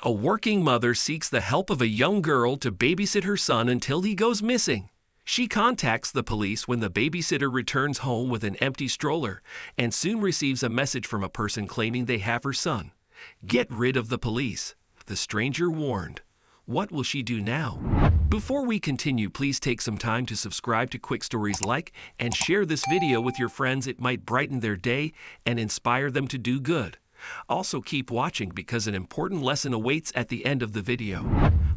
A working mother seeks the help of a young girl to babysit her son until he goes missing. She contacts the police when the babysitter returns home with an empty stroller and soon receives a message from a person claiming they have her son. Get rid of the police, the stranger warned. What will she do now? Before we continue, please take some time to subscribe to Quick Stories, like and share this video with your friends. It might brighten their day and inspire them to do good. Also keep watching because an important lesson awaits at the end of the video.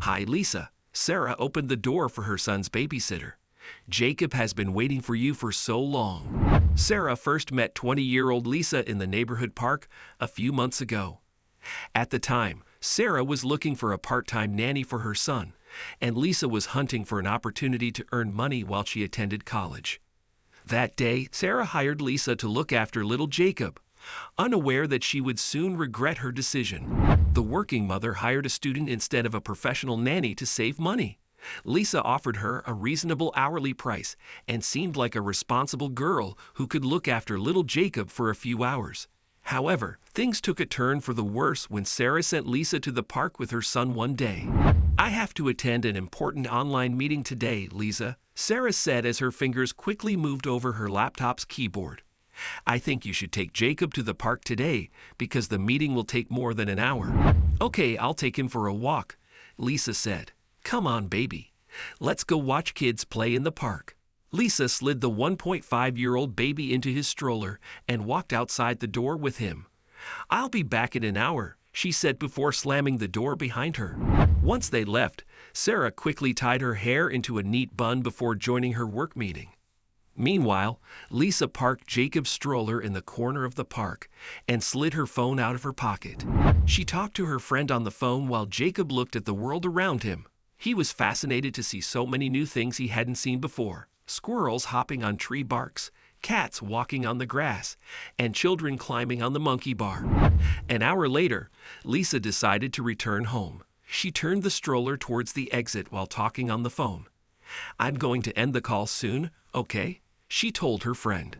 Hi Lisa. Sarah opened the door for her son's babysitter. Jacob has been waiting for you for so long. Sarah first met 20-year-old Lisa in the neighborhood park a few months ago. At the time, Sarah was looking for a part-time nanny for her son, and Lisa was hunting for an opportunity to earn money while she attended college. That day, Sarah hired Lisa to look after little Jacob, unaware that she would soon regret her decision. The working mother hired a student instead of a professional nanny to save money. Lisa offered her a reasonable hourly price and seemed like a responsible girl who could look after little Jacob for a few hours. However, things took a turn for the worse when Sarah sent Lisa to the park with her son one day. I have to attend an important online meeting today, Lisa, Sarah said as her fingers quickly moved over her laptop's keyboard. I think you should take Jacob to the park today because the meeting will take more than an hour. Okay, I'll take him for a walk, Lisa said. Come on, baby. Let's go watch kids play in the park. Lisa slid the 1.5-year-old baby into his stroller and walked outside the door with him. I'll be back in an hour, she said before slamming the door behind her. Once they left, Sarah quickly tied her hair into a neat bun before joining her work meeting. Meanwhile, Lisa parked Jacob's stroller in the corner of the park and slid her phone out of her pocket. She talked to her friend on the phone while Jacob looked at the world around him. He was fascinated to see so many new things he hadn't seen before. Squirrels hopping on tree barks, cats walking on the grass, and children climbing on the monkey bar. An hour later, Lisa decided to return home. She turned the stroller towards the exit while talking on the phone. I'm going to end the call soon, okay? She told her friend.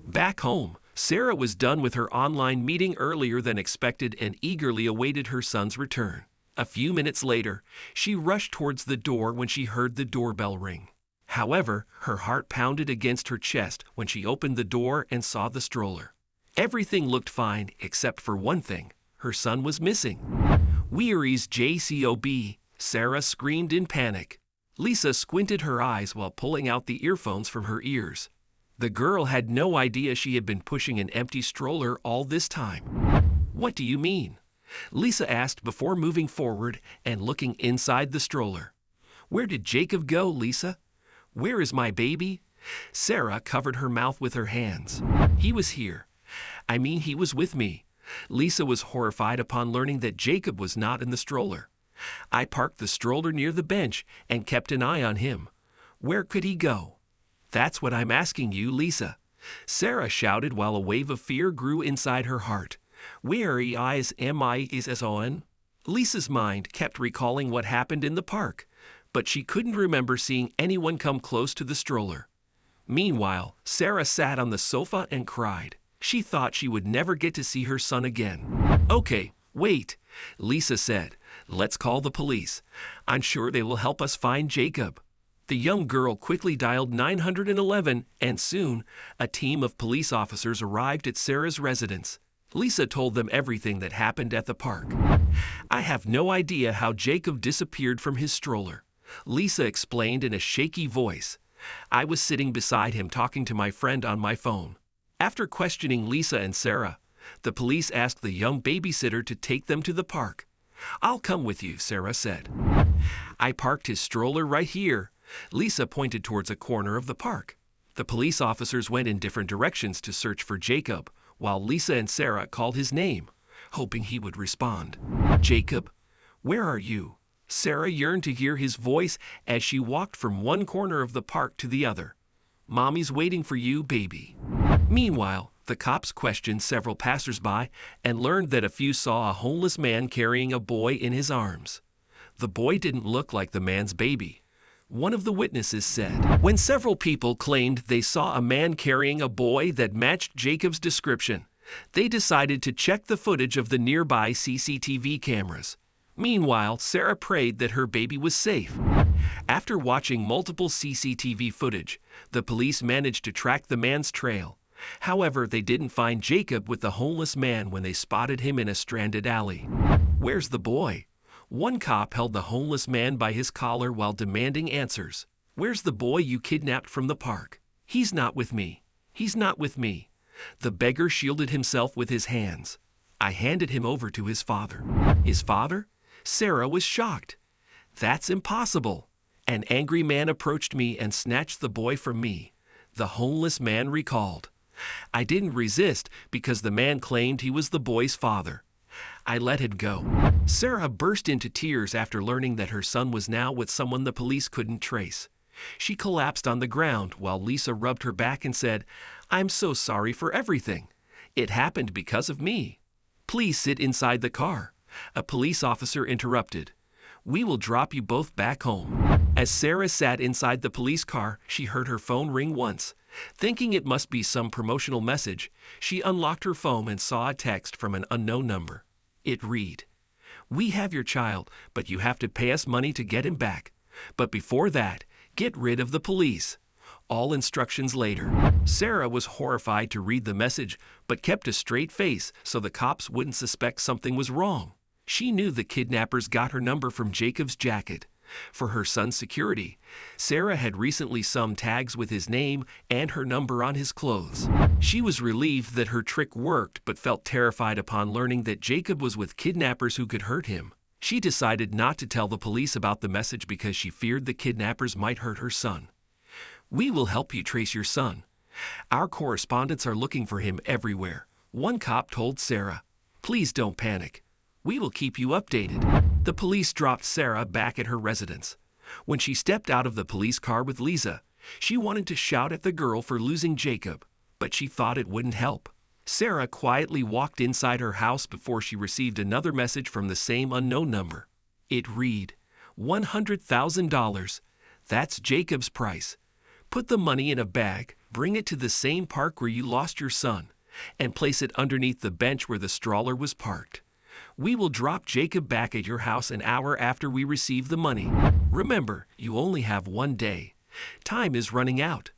Back home, Sarah was done with her online meeting earlier than expected and eagerly awaited her son's return. A few minutes later, she rushed towards the door when she heard the doorbell ring. However, her heart pounded against her chest when she opened the door and saw the stroller. Everything looked fine except for one thing. Her son was missing. Where's Jacob? Sarah screamed in panic. Lisa squinted her eyes while pulling out the earphones from her ears. The girl had no idea she had been pushing an empty stroller all this time. What do you mean? Lisa asked before moving forward and looking inside the stroller. Where did Jacob go, Lisa? Where is my baby? Sarah covered her mouth with her hands. He was here. I mean, he was with me. Lisa was horrified upon learning that Jacob was not in the stroller. I parked the stroller near the bench and kept an eye on him. Where could he go? That's what I'm asking you, Lisa. Sarah shouted while a wave of fear grew inside her heart. Where am I is on? Lisa's mind kept recalling what happened in the park, but she couldn't remember seeing anyone come close to the stroller. Meanwhile, Sarah sat on the sofa and cried. She thought she would never get to see her son again. Okay, wait, Lisa said. Let's call the police. I'm sure they will help us find Jacob. The young girl quickly dialed 911 and soon, a team of police officers arrived at Sarah's residence. Lisa told them everything that happened at the park. I have no idea how Jacob disappeared from his stroller, Lisa explained in a shaky voice. I was sitting beside him talking to my friend on my phone. After questioning Lisa and Sarah, the police asked the young babysitter to take them to the park. I'll come with you, Sarah said. I parked his stroller right here. Lisa pointed towards a corner of the park. The police officers went in different directions to search for Jacob, while Lisa and Sarah called his name, hoping he would respond. Jacob, where are you? Sarah yearned to hear his voice as she walked from one corner of the park to the other. Mommy's waiting for you, baby. Meanwhile, the cops questioned several passersby and learned that a few saw a homeless man carrying a boy in his arms. The boy didn't look like the man's baby. One of the witnesses said, when several people claimed they saw a man carrying a boy that matched Jacob's description, they decided to check the footage of the nearby CCTV cameras. Meanwhile, Sarah prayed that her baby was safe. After watching multiple CCTV footage, the police managed to track the man's trail. However, they didn't find Jacob with the homeless man when they spotted him in a stranded alley. Where's the boy? One cop held the homeless man by his collar while demanding answers. Where's the boy you kidnapped from the park? He's not with me. He's not with me. The beggar shielded himself with his hands. I handed him over to his father. His father? Sarah was shocked. That's impossible. An angry man approached me and snatched the boy from me, the homeless man recalled. I didn't resist because the man claimed he was the boy's father. I let him go. Sarah burst into tears after learning that her son was now with someone the police couldn't trace. She collapsed on the ground while Lisa rubbed her back and said, "I'm so sorry for everything. It happened because of me. Please sit inside the car." A police officer interrupted. "We will drop you both back home." As Sarah sat inside the police car, she heard her phone ring once. Thinking it must be some promotional message, she unlocked her phone and saw a text from an unknown number. It read, "We have your child, but you have to pay us money to get him back. But before that, get rid of the police. All instructions later." Sarah was horrified to read the message, but kept a straight face so the cops wouldn't suspect something was wrong. She knew the kidnappers got her number from Jacob's jacket. For her son's security, Sarah had recently sewn tags with his name and her number on his clothes. She was relieved that her trick worked, but felt terrified upon learning that Jacob was with kidnappers who could hurt him. She decided not to tell the police about the message because she feared the kidnappers might hurt her son. "We will help you trace your son. Our correspondents are looking for him everywhere," one cop told Sarah. "Please don't panic. We will keep you updated." The police dropped Sarah back at her residence. When she stepped out of the police car with Lisa, she wanted to shout at the girl for losing Jacob, but she thought it wouldn't help. Sarah quietly walked inside her house before she received another message from the same unknown number. It read, $100,000. That's Jacob's price. Put the money in a bag, bring it to the same park where you lost your son, and place it underneath the bench where the stroller was parked. We will drop Jacob back at your house an hour after we receive the money. Remember, you only have one day. Time is running out.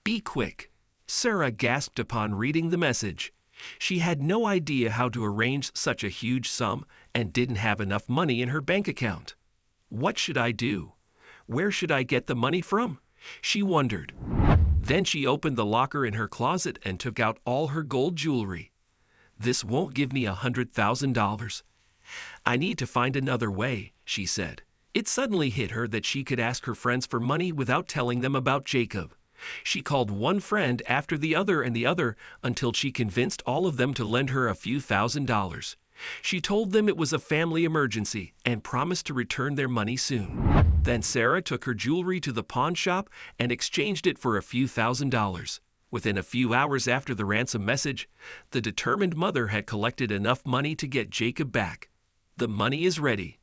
Be quick." Sarah gasped upon reading the message. She had no idea how to arrange such a huge sum and didn't have enough money in her bank account. What should I do? Where should I get the money from? She wondered. Then she opened the locker in her closet and took out all her gold jewelry. "This won't give me $100,000. I need to find another way," she said. It suddenly hit her that she could ask her friends for money without telling them about Jacob. She called one friend after the other and the other until she convinced all of them to lend her a few $1,000s. She told them it was a family emergency and promised to return their money soon. Then Sarah took her jewelry to the pawn shop and exchanged it for a few $1,000s. Within a few hours after the ransom message, the determined mother had collected enough money to get Jacob back. "The money is ready.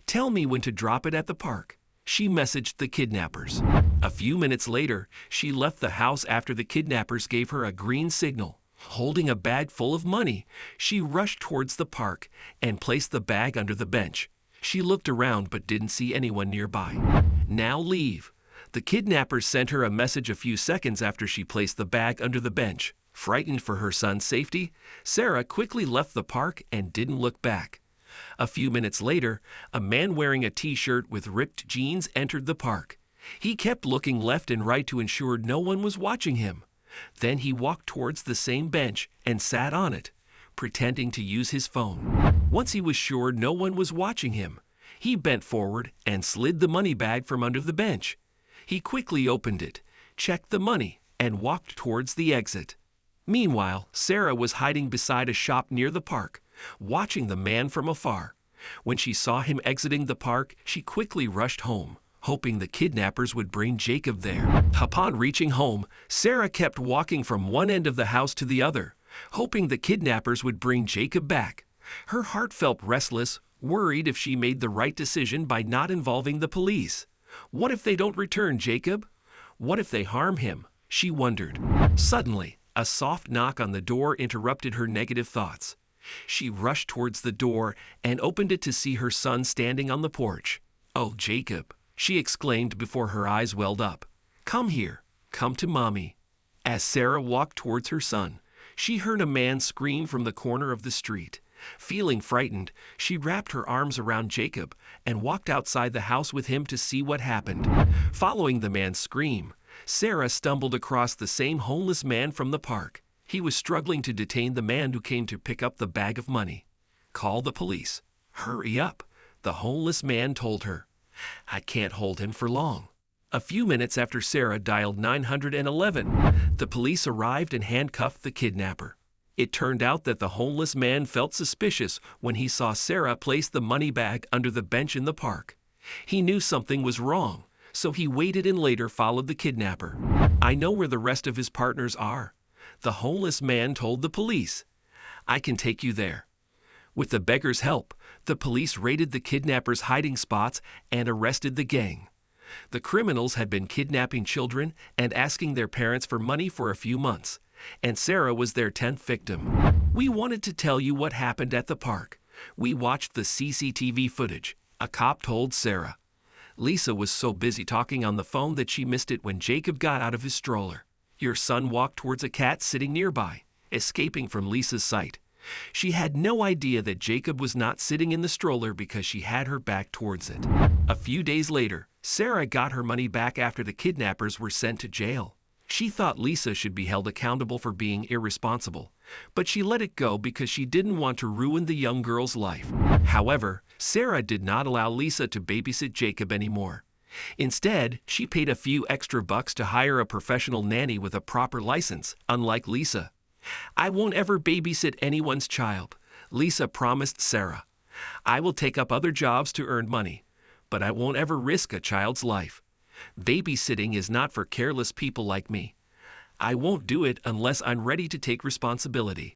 Tell me when to drop it at the park," she messaged the kidnappers. A few minutes later, she left the house after the kidnappers gave her a green signal. Holding a bag full of money, she rushed towards the park and placed the bag under the bench. She looked around but didn't see anyone nearby. "Now leave." The kidnappers sent her a message a few seconds after she placed the bag under the bench. Frightened for her son's safety, Sarah quickly left the park and didn't look back. A few minutes later, a man wearing a t-shirt with ripped jeans entered the park. He kept looking left and right to ensure no one was watching him. Then he walked towards the same bench and sat on it, pretending to use his phone. Once he was sure no one was watching him, he bent forward and slid the money bag from under the bench. He quickly opened it, checked the money, and walked towards the exit. Meanwhile, Sarah was hiding beside a shop near the park, watching the man from afar. When she saw him exiting the park, she quickly rushed home, hoping the kidnappers would bring Jacob there. Upon reaching home, Sarah kept walking from one end of the house to the other, hoping the kidnappers would bring Jacob back. Her heart felt restless, worried if she made the right decision by not involving the police. What if they don't return Jacob? What if they harm him? She wondered. Suddenly, a soft knock on the door interrupted her negative thoughts. She rushed towards the door and opened it to see her son standing on the porch. "Oh, Jacob," she exclaimed before her eyes welled up. "Come here. Come to Mommy." As Sarah walked towards her son, she heard a man scream from the corner of the street. Feeling frightened, she wrapped her arms around Jacob and walked outside the house with him to see what happened. Following the man's scream, Sarah stumbled across the same homeless man from the park. He was struggling to detain the man who came to pick up the bag of money. "Call the police. Hurry up," the homeless man told her. "I can't hold him for long." A few minutes after Sarah dialed 911, the police arrived and handcuffed the kidnapper. It turned out that the homeless man felt suspicious when he saw Sarah place the money bag under the bench in the park. He knew something was wrong, so he waited and later followed the kidnapper. "I know where the rest of his partners are," the homeless man told the police. "I can take you there." With the beggar's help, the police raided the kidnapper's hiding spots and arrested the gang. The criminals had been kidnapping children and asking their parents for money for a few months, and Sarah was their 10th victim. "We wanted to tell you what happened at the park. We watched the CCTV footage," a cop told Sarah. "Lisa was so busy talking on the phone that she missed it when Jacob got out of his stroller. Your son walked towards a cat sitting nearby, escaping from Lisa's sight. She had no idea that Jacob was not sitting in the stroller because she had her back towards it." A few days later, Sarah got her money back after the kidnappers were sent to jail. She thought Lisa should be held accountable for being irresponsible, but she let it go because she didn't want to ruin the young girl's life. However, Sarah did not allow Lisa to babysit Jacob anymore. Instead, she paid a few extra bucks to hire a professional nanny with a proper license, unlike Lisa. "I won't ever babysit anyone's child," Lisa promised Sarah. "I will take up other jobs to earn money, but I won't ever risk a child's life. Babysitting is not for careless people like me. I won't do it unless I'm ready to take responsibility."